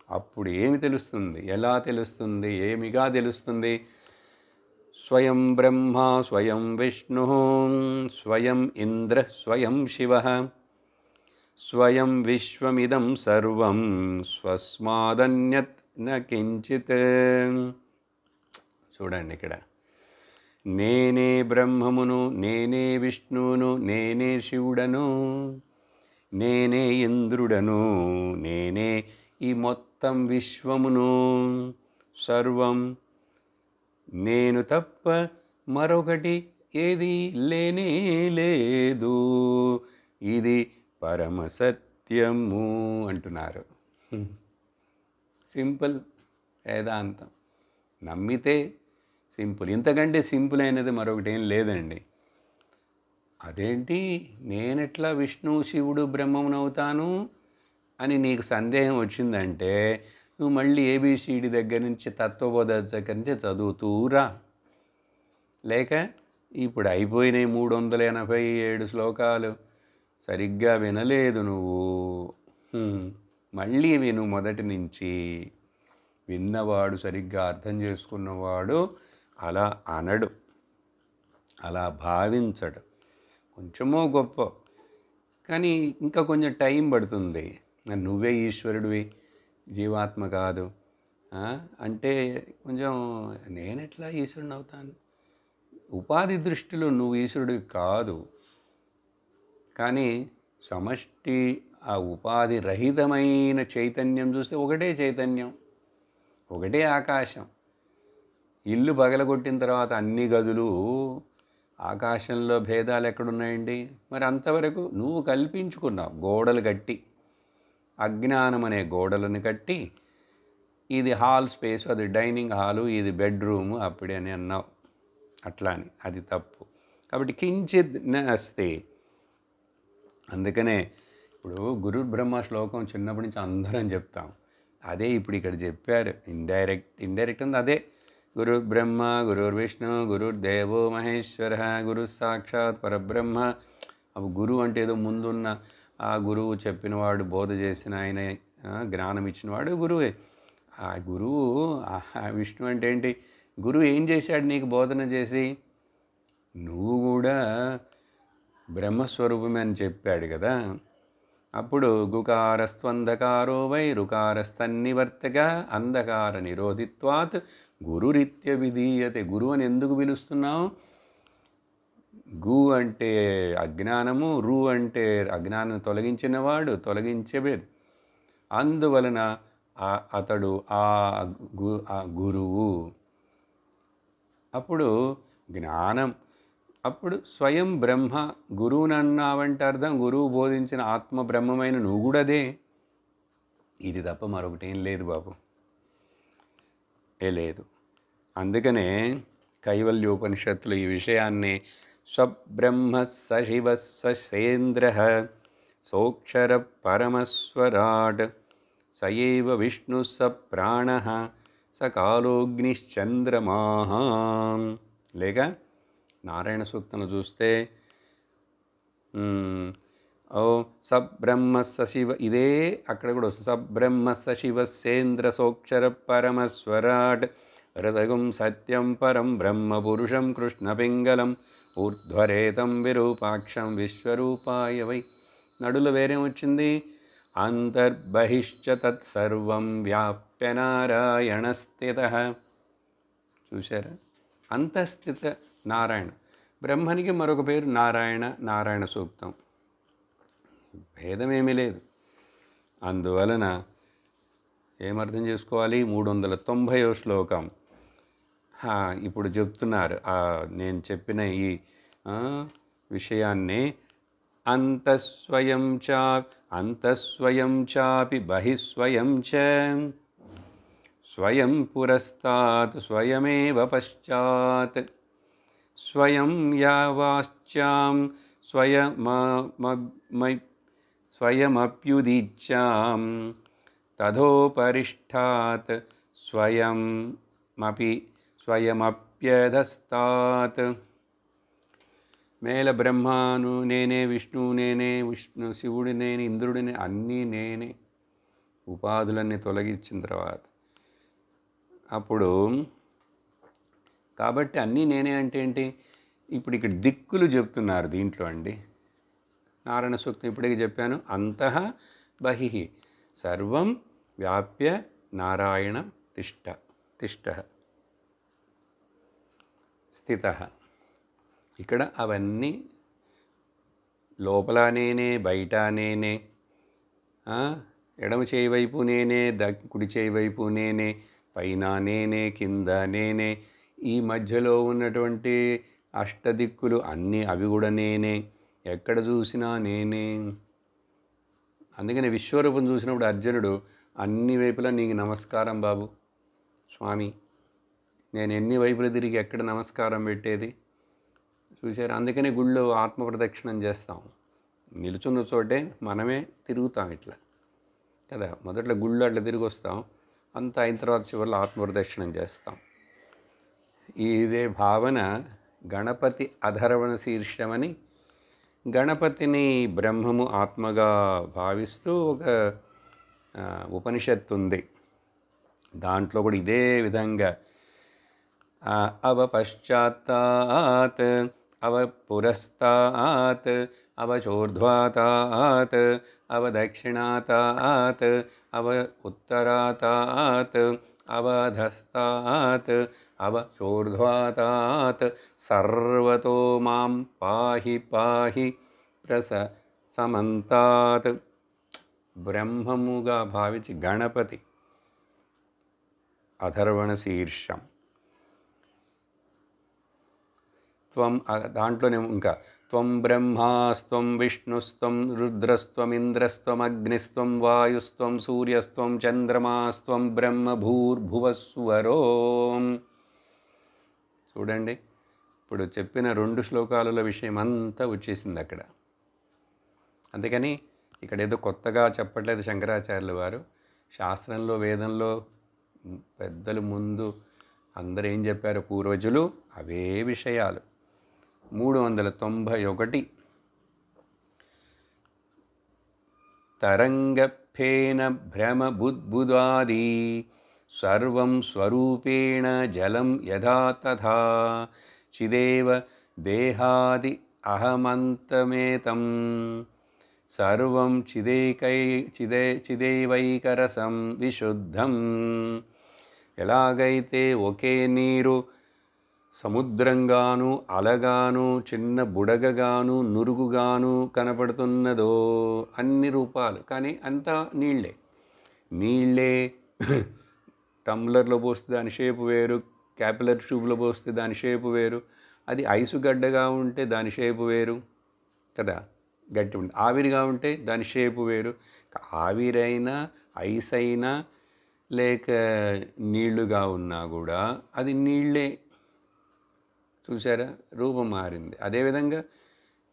అప్పుడు ఏమి తెలుస్తుంది? ఎలా తెలుస్తుంది? ఏమిగా తెలుస్తుంది? స్వయం బ్రహ్మ స్వయం విష్ణు స్వయం ఇంద్ర స్వయం శివ స్వయం విశ్వమిదం సర్వం స్వస్మాదన్యత్ న కించిత్. చూడండి, ఇక్కడ నేనే బ్రహ్మమును, నేనే విష్ణువును, నేనే శివుడను, నేనే ఇంద్రుడను, నేనే ఈ మొత్తం విశ్వమును, సర్వం నేను తప్ప మరొకటి ఏది లేనే లేదు, ఇది పరమ సత్యము అంటున్నారు. సింపుల్ వేదాంతం. నమ్మితే సింపుల్. ఇంతకంటే సింపుల్ అయినది మరొకటి ఏం లేదండి. అదేంటి, నేనెట్లా విష్ణు శివుడు బ్రహ్మమునవుతాను అని నీకు సందేహం వచ్చిందంటే నువ్వు మళ్ళీ ఏబిసిడి దగ్గర నుంచి, తత్వబోధ దగ్గర నుంచి చదువుతూరా. లేక ఇప్పుడు అయిపోయినాయి 387 శ్లోకాలు, సరిగ్గా వినలేదు నువ్వు, మళ్ళీ విను మొదటి నుంచి. విన్నవాడు, సరిగ్గా అర్థం చేసుకున్నవాడు అలా అనడు, అలా భావించడు. కొంచెమో గొప్ప, కానీ ఇంకా కొంచెం టైం పడుతుంది. నువ్వే ఈశ్వరుడివి, జీవాత్మ కాదు అంటే కొంచెం నేనెట్లా ఈశ్వరుని అవుతాను? ఉపాధి దృష్టిలో నువ్వు ఈశ్వరుడివి కాదు, కానీ సమష్టి ఆ ఉపాధి రహితమైన చైతన్యం చూస్తే ఒకటే చైతన్యం, ఒకటే ఆకాశం. ఇల్లు పగలగొట్టిన తర్వాత అన్ని గదులు ఆకాశంలో భేదాలు ఎక్కడున్నాయండి? మరి అంతవరకు నువ్వు కల్పించుకున్నావు గోడలు కట్టి, అజ్ఞానం అనే గోడలను కట్టి, ఇది హాల్ స్పేస్, అది డైనింగ్ హాలు, ఇది బెడ్రూము అప్పుడే అని అన్నావు. అట్లా అని అది తప్పు. కాబట్టి కించిత్ నస్తే. అందుకనే ఇప్పుడు గురు బ్రహ్మ శ్లోకం చిన్నప్పటి నుంచి అందరం చెప్తాం, అదే ఇప్పుడు ఇక్కడ చెప్పారు. ఇండైరెక్ట్ ఉంది అదే. గురు బ్రహ్మ గురుర్ విష్ణు గురుర్దేవో మహేశ్వర గురు సాక్షాత్ పరబ్రహ్మ. అప్పుడు గురువు అంటే ఏదో ముందున్న ఆ గురువు చెప్పినవాడు, బోధ చేసిన ఆయన, జ్ఞానం ఇచ్చినవాడు గురువే. ఆ గురువు విష్ణు అంటే ఏంటి? గురువు ఏం చేశాడు నీకు బోధన చేసి? నువ్వు కూడా బ్రహ్మస్వరూపమే అని చెప్పాడు కదా. అప్పుడు గుకారస్త్వంధకారో వై రుకారస్తన్నివర్తక అంధకార నిరోధిత్వాత్ గురురిత్య విధీయతే. గురువు అని ఎందుకు పిలుస్తున్నావు? గు అంటే అజ్ఞానము, రు అంటే అజ్ఞానం తొలగించినవాడు, తొలగించేవేది. అందువలన అతడు ఆ గురువు. అప్పుడు జ్ఞానం, అప్పుడు స్వయం బ్రహ్మ. గురువుని అన్నావంటే అర్థం గురువు బోధించిన ఆత్మ బ్రహ్మమైన నువ్వు కూడా అదే. ఇది తప్ప మరొకటేం లేదు బాబు, లేదు. అందుకనే కైవల్యోపనిషత్తులు ఈ విషయాన్ని స్వబ్రహ్మ సశివ సేంద్ర సోక్షర పరమస్వరాట్ సయేవ విష్ణు స ప్రాణ స కాలోగ్నిశ్చంద్రమా. లేక నారాయణ సూక్తంలో చూస్తే ఓ సబ్రహ్మ సశివ, ఇదే అక్కడ కూడా వస్తుంది. సబ్రహ్మ సశివ సేంద్ర సోక్షర పరమస్వరాట్ హృదయం సత్యం పరం బ్రహ్మ పురుషం కృష్ణపింగళం ఊర్ధ్వరేతం విరూపాక్షం విశ్వరూపాయ వై. నడులో వేరేమొచ్చింది? అంతర్బహిశ్చ తత్సర్వం వ్యాప్య నారాయణ స్థిత. చూశారా? అంతఃస్థిత నారాయణ. బ్రహ్మనికి మరొక పేరు నారాయణ, నారాయణ సూక్తం. భేదమేమీ లేదు. అందువలన ఏమర్థం చేసుకోవాలి? 390వ శ్లోకం ఇప్పుడు చెప్తున్నారు. నేను చెప్పిన ఈ విషయాన్ని అంతఃస్వయం చాపి బహిస్వయం చ స్వయం పురస్తాత్ స్వయమేవ పశ్చాత్ స్వయం యావాశ్చాం స్వయమప్యుదీచ్చాం తథోపరిష్టాత్ స్వయమప్యధస్తాత్. మేల బ్రహ్మాను నేనే, విష్ణువు నేనే, శివుడి నేనే, ఇంద్రుడిని, అన్నీ నేనే. ఉపాధులన్నీ తొలగించిన తర్వాత అప్పుడు కాబట్టి అన్నీ నేనే అంటే ఏంటి? ఇప్పుడు ఇక్కడ దిక్కులు చెప్తున్నారు దీంట్లో అండి. నారాయణ సూక్తం ఇప్పుడే చెప్పాను. అంతః బహిః సర్వం వ్యాప్య నారాయణ తిష్ఠ స్థితః. ఇక్కడ అవన్నీ లోపల నేనే, బయట నేనే, ఎడమ చేయి వైపు నేనే, కుడి చేయి వైపు నేనే, పైన నేనే, కింద నేనే, ఈ మధ్యలో ఉన్నటువంటి అష్టదిక్కులు అన్నీ అవి కూడా నేనే, ఎక్కడ చూసినా నేనే. అందుకని విశ్వరూపం చూసినప్పుడు అర్జునుడు అన్ని వైపులా నీకు నమస్కారం బాబు స్వామి, నేను ఎన్ని వైపులు తిరిగి ఎక్కడ నమస్కారం పెట్టేది చూశారు. అందుకని గుళ్ళో ఆత్మప్రదక్షిణం చేస్తాం. నిలుచున్న చోటే మనమే తిరుగుతాం ఇట్లా కదా. మొదట్లో గుళ్ళో అట్లా తిరిగి వస్తాం, అంతా అయిన తర్వాత చివరిలో ఆత్మప్రదక్షిణం చేస్తాం. ఇదే భావన గణపతి అధర్వణ శీర్షమని, గణపతిని బ్రహ్మము ఆత్మగా భావిస్తూ ఒక ఉపనిషత్తు ఉంది. దాంట్లో కూడా ఇదే విధంగా అవపశ్చాత్తాత్ అవపురస్తాత్ అవచోర్ధ్వాతాత్ అవదక్షిణాతాత్ అవ ఉత్తరాతాత్ అవధస్తాత్ అవచోర్ధ్వాతాత్ సర్వతో మాం పాహి పాహి సమంతాత్. బ్రహ్మముగా భావించి గణపతి అధర్వణ శీర్షం. త్వం దాంట్లోనే ఇంకా త్వం బ్రహ్మాస్త్వం విష్ణుస్త్వం రుద్రస్త్వమింద్రస్త్వం అగ్నిస్త్వం వాయుస్త్వం సూర్యస్త్వం చంద్రమాస్త్వం బ్రహ్మ భూర్భువస్సువరో. చూడండి, ఇప్పుడు చెప్పిన 2 శ్లోకాలలో విషయం అంతా వచ్చేసింది అక్కడ. అందుకని ఇక్కడ ఏదో కొత్తగా చెప్పట్లేదు శంకరాచార్యుల వారు. శాస్త్రంలో వేదంలో పెద్దలు ముందు అందరూ ఏం చెప్పారు పూర్వజులు, అవే విషయాలు. 391 తరంగఫేన భ్రమ బుద్బుదాది సర్వం స్వరూపేణ జలం యథా తథా చిదేవ దేహాది అహమంతమేతం సర్వం చిదేవైకరసం విశుద్ధం. ఎలాగైతే ఒకే నీరు సముద్రంగాను అలగాను చిన్న బుడగగాను నురుగుగాను కనపడుతున్నదో, అన్ని రూపాలు కానీ అంతా నీళ్ళే టంబ్లర్లో పోస్తే దాని షేపు వేరు, క్యాపిలర్ ట్యూబ్లో పోస్తే దాని షేపు వేరు, అది ఐసు గడ్డగా ఉంటే దాని షేపు వేరు కదా, గట్టి ఉంటుంది. ఆవిరిగా ఉంటే దాని షేపు వేరు. ఆవిరైనా ఐస్ అయినా లేక నీళ్లుగా ఉన్నా కూడా అది నీళ్ళే. చూసారా, రూపం మారింది. అదేవిధంగా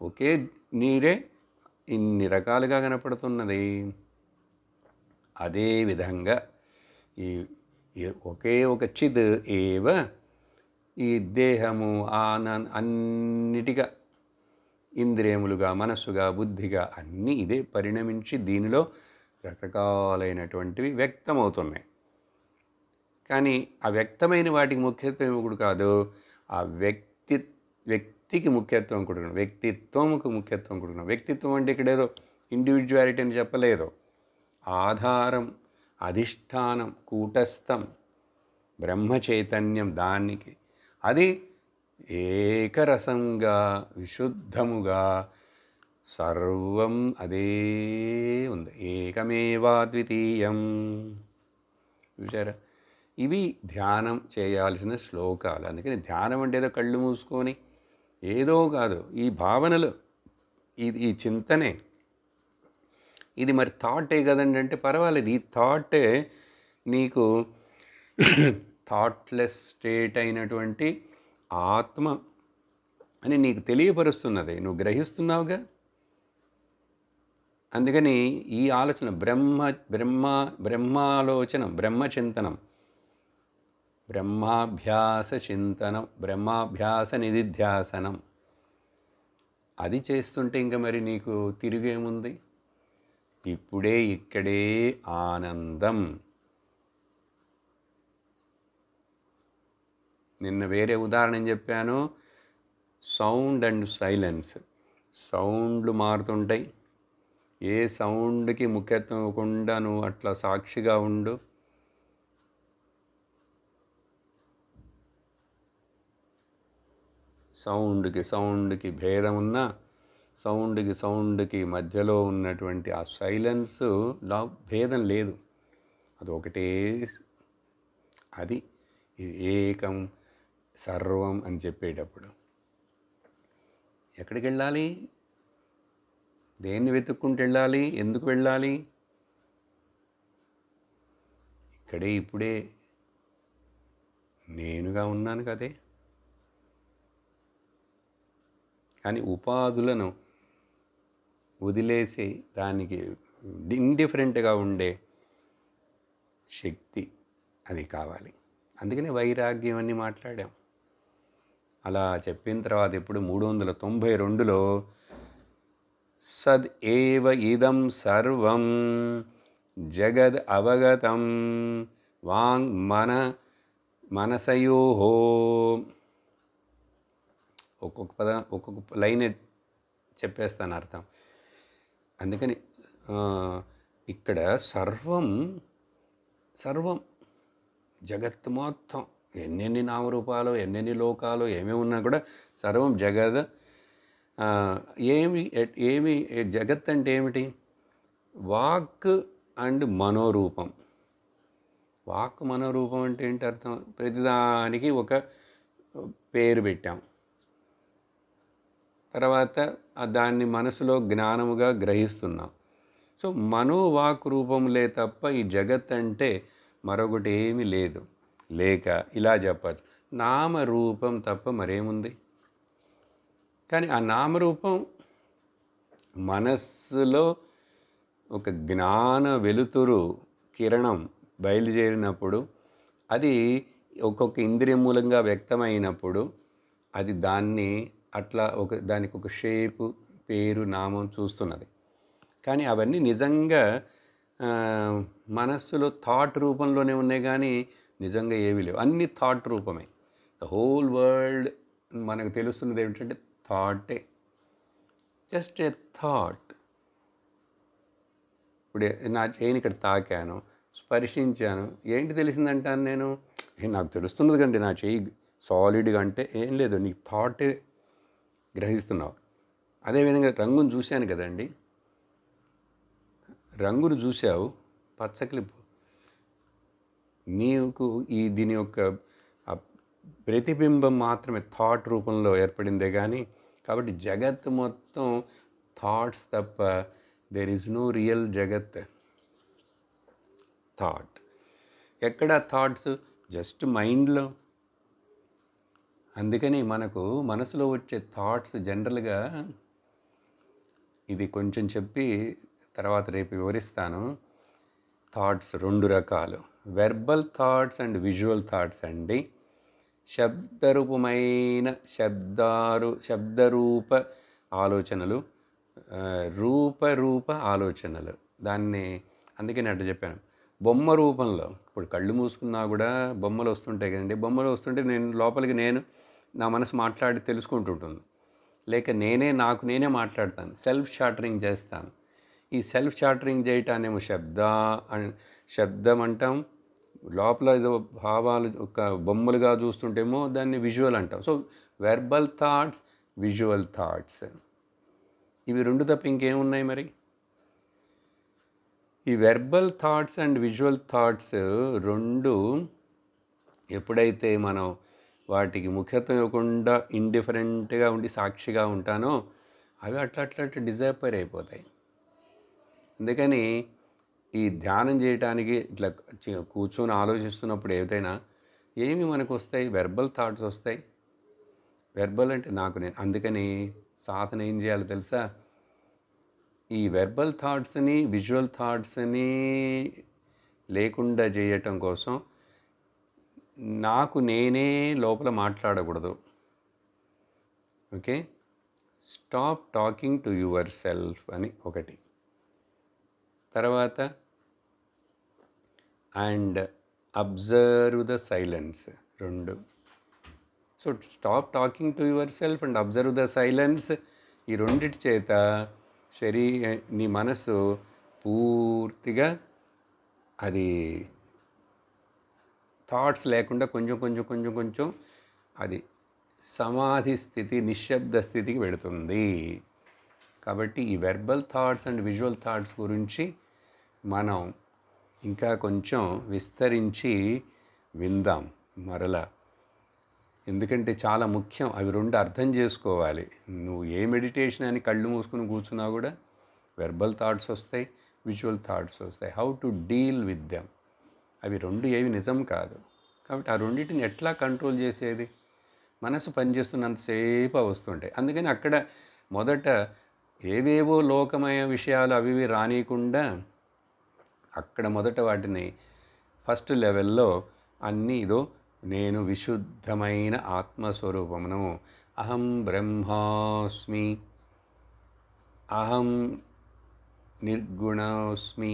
ఒకే నీరే ఇన్ని రకాలుగా కనపడుతున్నది. అదేవిధంగా ఈ ఒకే ఒక చిద్ ఏవ ఈ దేహము అన్నిటిగా ఇంద్రియములుగా మనస్సుగా బుద్ధిగా అన్నీ ఇదే పరిణమించి దీనిలో రకరకాలైనటువంటివి వ్యక్తమవుతున్నాయి. కానీ ఆ వ్యక్తమైన వాటికి ముఖ్యత్వం ఇప్పుడు కాదు, ఆ వ్యక్తికి ముఖ్యత్వం கொடுக்கணும், వ్యక్తిత్వంకు ముఖ్యత్వం கொடுக்கணும். వ్యక్తిత్వం అంటే ఇక్కడ ఏదో ఇండివిజువాలిటీ అని చెప్పలేదు. ఆధారం, అధిష్టానం, కూటస్థం బ్రహ్మ చైతన్యం, దానికి అది ఏకరసంగా విశుద్ధముగా సర్వం అదే ఉంది. ఏకమేవాద్వితీయం. చూసారా, ఇవి ధ్యానం చేయాల్సిన శ్లోకాలు. అందుకని ధ్యానం అంటే ఏదో కళ్ళు మూసుకొని ఏదో కాదు, ఈ భావనలు, ఈ చింతనే. ఇది మరి థాటే కదండి అంటే పర్వాలేదు. ఈ థాటే నీకు థాట్లెస్ స్టేట్ అయినటువంటి ఆత్మ అని నీకు తెలియపరుస్తున్నది, నువ్వు గ్రహిస్తున్నావుగా. అందుకని ఈ ఆలోచన బ్రహ్మాలోచనం, బ్రహ్మచింతనం, బ్రహ్మాభ్యాస చింతనం, బ్రహ్మాభ్యాస నిధిధ్యాసనం, అది చేస్తుంటే ఇంకా మరి నీకు తిరిగేముంది? ఇప్పుడే ఇక్కడే ఆనందం. నిన్న వేరే ఉదాహరణ చెప్పాను, సౌండ్ అండ్ సైలెన్స్. సౌండ్లు మారుతుంటాయి, ఏ సౌండ్కి ముఖ్యత్వం ఇవ్వకుండా నువ్వు అట్లా సాక్షిగా ఉండు. సౌండ్కి భేదం ఉన్నా సౌండ్కి మధ్యలో ఉన్నటువంటి ఆ సైలెన్స్లో భేదం లేదు, అది ఒకటే. అది ఏకం సర్వం అని చెప్పేటప్పుడు ఎక్కడికి వెళ్ళాలి? దేన్ని వెతుక్కుంటూ వెళ్ళాలి? ఎందుకు వెళ్ళాలి? ఇక్కడే ఇప్పుడే నేనుగా ఉన్నాను కదే. కానీ ఉపాధులను వదిలేసి దానికి ఇండిఫరెంట్గా ఉండే శక్తి అది కావాలి. అందుకనే వైరాగ్యం అని మాట్లాడాం. అలా చెప్పిన తర్వాత ఇప్పుడు 392లో సద్ ఏవ ఇదం సర్వం జగద్ అవగతం వాంగ్ మన మనసయోహో, ఒక్కొక్క పదం ఒక్కొక్క లైన్ చెప్పేస్తాను అర్థం. అందుకని ఇక్కడ సర్వం సర్వం జగత్ మొత్తం ఎన్నెన్ని నామరూపాలు, ఎన్నెన్ని లోకాలు, ఏమేమి ఉన్నా కూడా సర్వం జగత్. ఏమి ఏమి జగత్ అంటే ఏమిటి? వాక్ అండ్ మనోరూపం. వాక్ మనోరూపం అంటే ఏంటి అర్థం? ప్రతిదానికి ఒక పేరు పెట్టాం, తర్వాత దాన్ని మనసులో జ్ఞానముగా గ్రహిస్తున్నాం. సో మనోవాక్ రూపంలే తప్ప ఈ జగత్ అంటే మరొకటి ఏమీ లేదు. లేక ఇలా చెప్పచ్చు, నామరూపం తప్ప మరేముంది? కానీ ఆ నామరూపం మనస్సులో ఒక జ్ఞాన వెలుతురు కిరణం బయలుదేరినప్పుడు, అది ఒక్కొక్క ఇంద్రియం మూలంగా వ్యక్తమైనప్పుడు, అది దాన్ని అట్లా దానికి ఒక షేపు, పేరు, నామం చూస్తున్నది. కానీ అవన్నీ నిజంగా మనస్సులో థాట్ రూపంలోనే ఉన్నాయి, కానీ నిజంగా ఏమీ లేవు. అన్ని థాట్ రూపమే. ద హోల్ వరల్డ్ మనకు తెలుస్తున్నది ఏమిటంటే థాటే, జస్ట్ ఏ థాట్. ఇప్పుడు నా చేయిని ఇక్కడ తాకాను, స్పర్శించాను, ఏంటి తెలిసిందంటాను నేను? నాకు తెలుస్తున్నది కండి నా చేయి సాలిడ్గా అంటే ఏం లేదు, నీకు థాటే గ్రహిస్తున్నావు. అదేవిధంగా రంగును చూశాను కదండి, రంగును చూసావు, పచ్చక్లిప్పు, నీకు దీని యొక్క ప్రతిబింబం మాత్రమే థాట్ రూపంలో ఏర్పడిందే కానీ, కాబట్టి జగత్ మొత్తం థాట్స్ తప్ప దేర్ ఈజ్ నో రియల్ జగత్. థాట్ ఎక్కడ? థాట్స్ జస్ట్ మైండ్లో. అందుకని మనకు మనసులో వచ్చే థాట్స్ జనరల్గా, ఇది కొంచెం చెప్పి తర్వాత రేపు వివరిస్తాను. థాట్స్ రెండు రకాలు, verbal thoughts and visual thoughts అండి. శబ్దరూపమైన శబ్దరూప ఆలోచనలు, రూప ఆలోచనలు. దాన్ని అందుకే నేను అట్లా చెప్పాను. బొమ్మ రూపంలో ఇప్పుడు కళ్ళు మూసుకున్నా కూడా బొమ్మలు వస్తుంటాయి కదండి. బొమ్మలు వస్తుంటే నేను లోపలికి నా మనసు మాట్లాడి తెలుసుకుంటుంటుంది. లేక నాకు నేనే మాట్లాడతాను, సెల్ఫ్ షాటరింగ్ చేస్తాను. ఈ సెల్ఫ్ షాటరింగ్ చేయటానేమో శబ్దం అంటాం. లోపల ఏదో భావాలు ఒక బొమ్మలుగా చూస్తుంటేమో దాన్ని విజువల్ అంటాం. So verbal thoughts, visual thoughts, ఇవి రెండు తప్ప ఇంకేమున్నాయి మరి? ఈ verbal thoughts and visual thoughts రెండు ఎప్పుడైతే మనం వాటికి ముఖ్యత్వం ఇవ్వకుండా ఇండిఫరెంట్గా ఉండి సాక్షిగా ఉంటానో, అవి అట్లా డిజాపర్ అయిపోతాయి. అందుకని ఈ ధ్యానం చేయటానికి ఇట్లా కూర్చొని ఆలోచిస్తున్నప్పుడు ఏదైనా ఏమి మనకు వస్తాయి? వెర్బల్ థాట్స్ వస్తాయి. వెర్బల్ అంటే నేను. అందుకని సాధన ఏం చేయాలో తెలుసా? ఈ వెర్బల్ థాట్స్ని, విజువల్ థాట్స్ని లేకుండా చేయటం కోసం నేనే లోపల మాట్లాడకూడదు. Okay, stop talking to your self అని ఒకటి. తర్వాత అండ్ అబ్జర్వ్ ద సైలెన్స్, రెండు. So stop talking to your self and observe the silence, ఈ రెండిటి చేత నీ మనసు పూర్తిగా అది థాట్స్ లేకుండా కొంచెం అది సమాధి స్థితి, నిశ్శబ్ద స్థితికి వెళుతుంది. కాబట్టి ఈ verbal thoughts and visual thoughts గురించి మనం ఇంకా కొంచెం విస్తరించి విందాం మరలా. ఎందుకంటే చాలా ముఖ్యం, అవి రెండు అర్థం చేసుకోవాలి. నువ్వు ఏ మెడిటేషన్ అని కళ్ళు మూసుకుని కూర్చున్నా కూడా వెర్బల్ థాట్స్ వస్తాయి, విజువల్ థాట్స్ వస్తాయి. How to deal with them, అవి రెండు ఏవి నిజం కాదు. కాబట్టి ఆ రెండింటిని ఎట్లా కంట్రోల్ చేసేది? మనసు పనిచేస్తున్నంతసేపు వస్తుంటాయి. అందుకని అక్కడ మొదట ఏవేవో లోకమయ విషయాలు అవి రానియకుండా అక్కడ మొదట వాటిని ఫస్ట్ లెవెల్లో అన్నీ నేను విశుద్ధమైన ఆత్మస్వరూపమును, అహం బ్రహ్మాస్మి, అహం నిర్గుణోస్మి,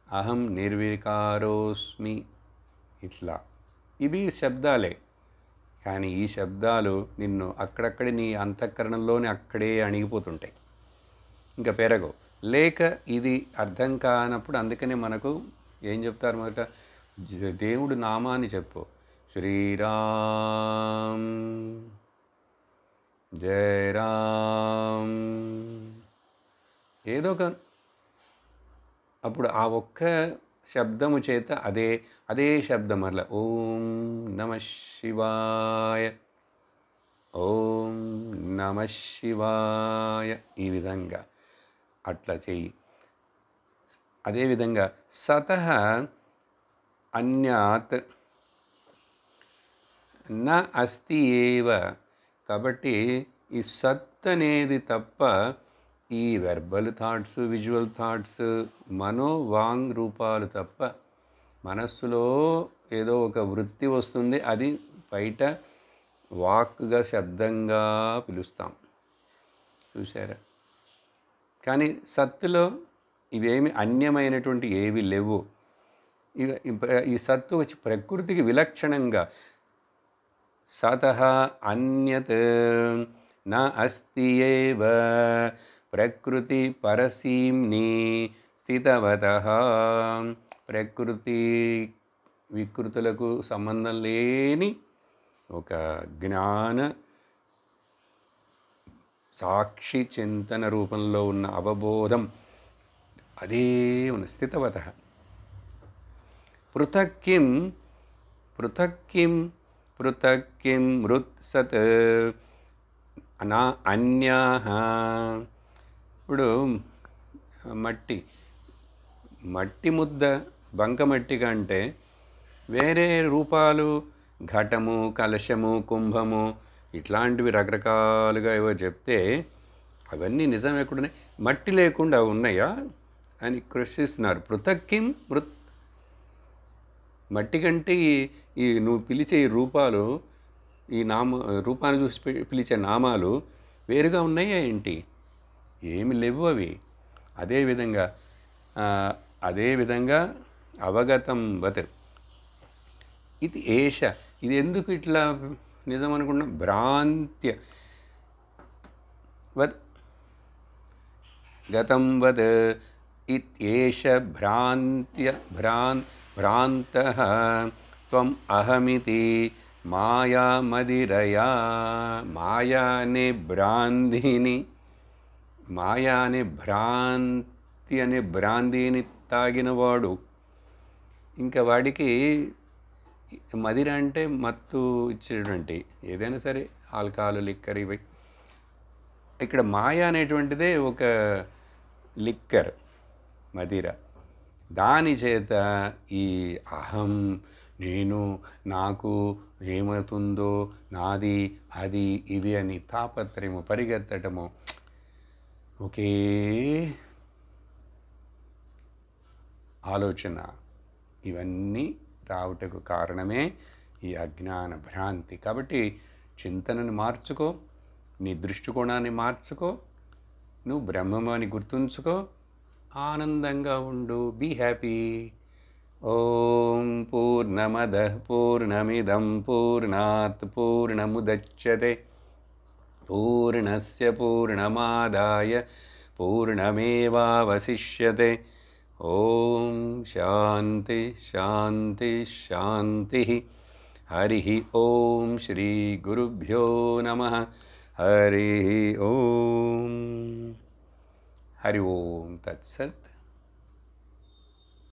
అహం నిర్వికారోస్మి, ఇట్లా ఇవి శబ్దాలే. కానీ ఈ శబ్దాలు నిన్ను అక్కడక్కడే నీ అంతఃకరణంలోనే అక్కడే అణిగిపోతుంటాయి, ఇంకా పెరగవు. లేక ఇది అర్థం కానప్పుడు అందుకనే మనకు ఏం చెప్తారు మొదట, దేవుడు నామాన్ని చెప్పు, శ్రీరామ్ జయ రామ్, ఏదో ఒక అప్పుడు ఆ ఒక్క శబ్దము చేత అదే అదే శబ్దం అట్లా ఓం నమ శివాయ, ఓం నమ శివాయ, ఈ విధంగా అట్లా చెయ్యి. అదేవిధంగా సతః అన్యాత్ న అస్తి ఏవ, కాబట్టి ఈ సత్ అనేది తప్ప ఈ వెర్బల్ థాట్స్, విజువల్ థాట్స్, మనోవాంగ్ రూపాలు తప్ప మనస్సులో ఏదో ఒక వృత్తి వస్తుంది, అది బయట వాక్గా శబ్దంగా పిలుస్తాం, చూసారా. కానీ సత్తులో ఇవేమి అన్యమైనటువంటి ఏవి లేవు. ఈ సత్తు వచ్చి ప్రకృతికి విలక్షణంగా సతః అన్యత్ న అస్తి ఏవ ప్రకృతి పరసీమ్ని స్థితవతః, ప్రకృతి వికృతులకు సంబంధం లేని ఒక జ్ఞాన సాక్షి చింతన రూపంలో ఉన్న అవబోధం అదే ఉన్న స్థితవతః. పృథక్ కిం పృథక్ కిం పృథక్ కిం మృత్ సత్ నా అన్యాః. ఇప్పుడు మట్టి ముద్ద బంకమట్టి కంటే వేరే రూపాలు ఘటము, కలశము, కుంభము ఇట్లాంటివి రకరకాలుగా ఏవో చెప్తే అవన్నీ నిజం ఎక్కడున్నాయి, మట్టి లేకుండా ఉన్నాయా అని ప్రశ్నిస్తున్నారు. పృథక్ కిం మృత్, మట్టి కంటే ఈ నువ్వు పిలిచే ఈ రూపాలు, ఈ రూపాన్ని చూసి పిలిచే నామాలు వేరుగా ఉన్నాయా ఏంటి? ఏమి లేవు అవి. అదేవిధంగా అవగతం వత్ ఇది ఏష, ఇది ఎందుకు ఇట్లా నిజం అనుకున్నా, భ్రాంత్య వద్ గతం వద్ ఇత్యేష భ్రాంతః త్వం అహమితి మాయామదిరయా. మాయా అనే భ్రాంతి అనే బ్రాందీని తాగినవాడు, ఇంకా వాడికి మదిర అంటే మత్తు ఇచ్చేటువంటి ఏదైనా సరే, ఆల్కహాల్, లిక్కర్, ఇవి. ఇక్కడ మాయ అనేటువంటిదే ఒక లిక్కర్, మదిర. దాని చేత ఈ అహం, నేను, నాకు ఏమవుతుందో, నాది, అది, ఇది అని తాపత్రయము, పరిగెత్తటము, ఒకే ఆలోచన, ఇవన్నీ రావుటకు కారణమే ఈ అజ్ఞాన భ్రాంతి. కాబట్టి చింతనని మార్చుకో, నీ దృష్టికోణాన్ని మార్చుకో, నువ్వు బ్రహ్మము అని గుర్తుంచుకో, ఆనందంగా ఉండు, బీ హ్యాపీ. ఓం పూర్ణమదః పూర్ణమిదం పూర్ణాత్ పూర్ణముదచ్యతే పూర్ణస్య పూర్ణమాదాయ పూర్ణమేవావశిష్యతే. ఓం శాంతి శాంతి శాంతి. హరి ఓం శ్రీ గురుభ్యో నమః. హరి ఓం. హరి ఓం తత్సత్.